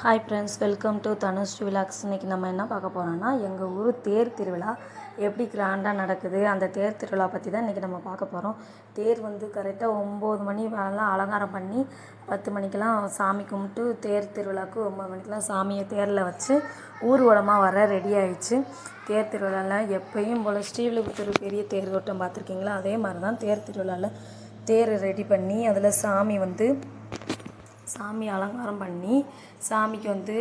Hi friends, welcome to Dhanush vlogs. இன்றைக்கி நம்ம என்ன பார்க்க போகிறோம்னா, எங்கள் ஊர் தேர் திருவிழா எப்படி கிராண்டாக நடக்குது, அந்த தேர் திருவிழா பற்றி தான் இன்றைக்கி நம்ம பார்க்க போகிறோம். தேர் வந்து கரெக்டாக 9 மணி மேலாம் அலங்காரம் பண்ணி 10 மணிக்கெலாம் சாமி கும்பிட்டு தேர் திருவிழாவுக்கு 9 மணிக்கெலாம் சாமியை தேரில் வச்சு ஊர்வலமாக வர ரெடி ஆகிடுச்சு. தேர் திருவிழாவில் எப்பயும் போல் ஸ்ரீவில்லிபுத்தூர் பெரிய தேர் ஓட்டம் பார்த்துருக்கீங்களா, அதே மாதிரி தான் தேர் திருவிழாவில் தேர் ரெடி பண்ணி அதில் சாமி அலங்காரம் பண்ணி சாமிக்கு வந்து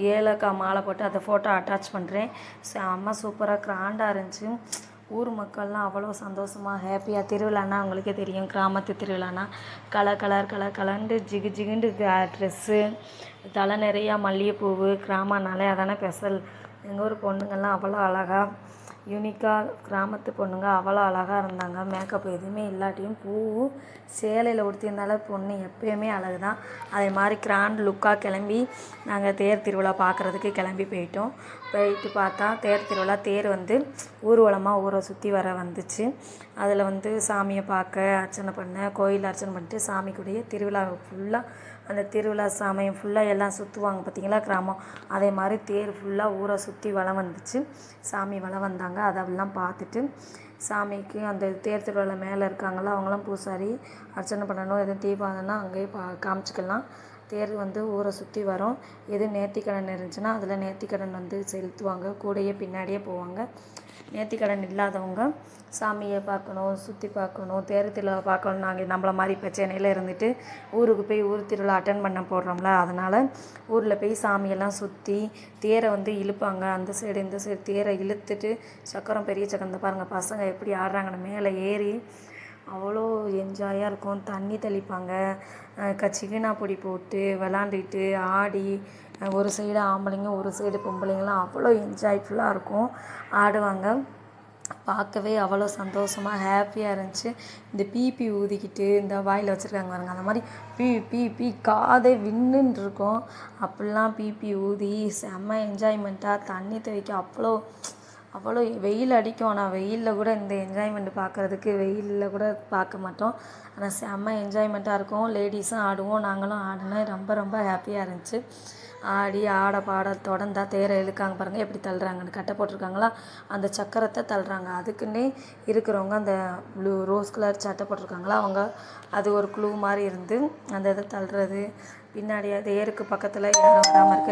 ஏலக்காய் மாலை போட்டு அதை ஃபோட்டோ அட்டாச் பண்ணுறேன். செம்ம சூப்பராக கிராண்டாக இருந்துச்சு. ஊர் மக்கள்லாம் அவ்வளோ சந்தோஷமாக ஹாப்பியாக, திருவிழான்னா அவங்களுக்கே தெரியும், கிராமத்து திருவிழானா கலர்னு ஜிகு ஜிகுண்டு ட்ரெஸ்ஸு, தலை நிறையா மல்லிகைப்பூவு, கிராமனாலே அதானே ஸ்பெஷல். எங்கள் ஊர் பொண்ணுங்கள்லாம் அவ்வளோ அழகாக யூனிக்காக, கிராமத்து பொண்ணுங்க அவ்வளோ அழகாக இருந்தாங்க. மேக்கப் எதுவுமே இல்லாட்டியும் பூவும் சேலையில் உடுத்தியிருந்தால பொண்ணு எப்போயுமே அழகு தான். அதே மாதிரி கிராண்ட் லுக்காக கிளம்பி நாங்கள் தேர் திருவிழா பார்க்குறதுக்கு கிளம்பி போயிட்டு பார்த்தா தேர் திருவிழா தேர் வந்து ஊர்வலமாக ஊரை சுற்றி வர வந்துச்சு. அதில் வந்து சாமியை பார்க்க அர்ச்சனை பண்ண, கோயில் அர்ச்சனை பண்ணிட்டு சாமிக்குடைய திருவிழா ஃபுல்லாக, அந்த திருவிழா சமயம் ஃபுல்லாக எல்லாம் சுற்றுவாங்க பார்த்திங்களா கிராமம், அதே மாதிரி தேர் ஃபுல்லாக ஊரை சுற்றி வலம் வந்துச்சு. சாமி வலம் வந்தாங்க. அதெல்லாம் பார்த்துட்டு சாமிக்கு அந்த தேர் திருவிழா மேலே இருக்காங்களா அவங்களாம் பூசாரி அர்ச்சனை பண்ணணும், எதுவும் தீபாவளினா அங்கேயே காமிச்சிக்கலாம். தேர் வந்து ஊரை சுற்றி வரும். எது நேர்த்திக்கடன் இருந்துச்சுன்னா அதில் நேர்த்திக்கடன் வந்து செலுத்துவாங்க, கூடையே பின்னாடியே போவாங்க. நேர்த்திக்கடன் இல்லாதவங்க சாமியை பார்க்கணும், சுற்றி பார்க்கணும், தேர் திருவிழா பார்க்கணும். நாங்கள் நம்மள மாதிரி இப்போ சென்னையில் இருந்துட்டு ஊருக்கு போய் ஊர் திருவிழா அட்டன் பண்ண போடுறோம்ல, அதனால் ஊரில் போய் சாமியெல்லாம் சுற்றி தேரை வந்து இழுப்பாங்க. அந்த சைடு இந்த சைடு தேரை இழுத்துட்டு சக்கரம், பெரிய சக்கரம் இந்த பாருங்கள் பசங்க எப்படி ஆடுறாங்கன்னு, மேலே ஏறி அவ்வளோ என்ஜாயாக இருக்கும். தண்ணி தெளிப்பாங்க, சிக்கனா பொடி போட்டு விளாண்டுட்டு ஆடி, ஒரு சைடு ஆம்பளைங்க ஒரு சைடு பொம்பளைங்களாம் அவ்வளோ என்ஜாய்ஃபுல்லாக இருக்கும், ஆடுவாங்க. பார்க்கவே அவ்வளோ சந்தோஷமாக ஹாப்பியாக இருந்துச்சு. இந்த பீப்பி ஊதிக்கிட்டு இந்த வாயில் வச்சுருக்காங்க பாருங்க, அந்த மாதிரி பீ காதே விண்ணுன்னு இருக்கும். அப்படிலாம் பீப்பி ஊதி செம்ம என்ஜாய்மெண்ட்டாக தண்ணி தெளிக்க அவ்வளோ வெயில் அடிக்கும். ஆனால் வெயிலில் கூட இந்த என்ஜாய்மெண்ட் பார்க்குறதுக்கு வெயிலில் கூட பார்க்க மாட்டோம். ஆனால் செம்ம என்ஜாய்மெண்ட்டாக இருக்கும். லேடிஸும் ஆடுவோம், நாங்களும் ஆடினேன். ரொம்ப ஹாப்பியாக இருந்துச்சு. ஆடி ஆட பாட தொடர்ந்தா தேரை இழுக்காங்க பாருங்கள், எப்படி தள்ளுறாங்கன்னு. கட்டை போட்டிருக்காங்களா, அந்த சக்கரத்தை தள்ளுறாங்க. அதுக்குன்னே இருக்கிறவங்க அந்த ரோஸ் கலர் சட்டை போட்டிருக்காங்களா அவங்க, அது ஒரு குழு மாதிரி இருந்து அந்த இதை தள்ளுறது. பின்னாடி தேருக்கு பக்கத்தில் யாரும் வராமல் இருக்க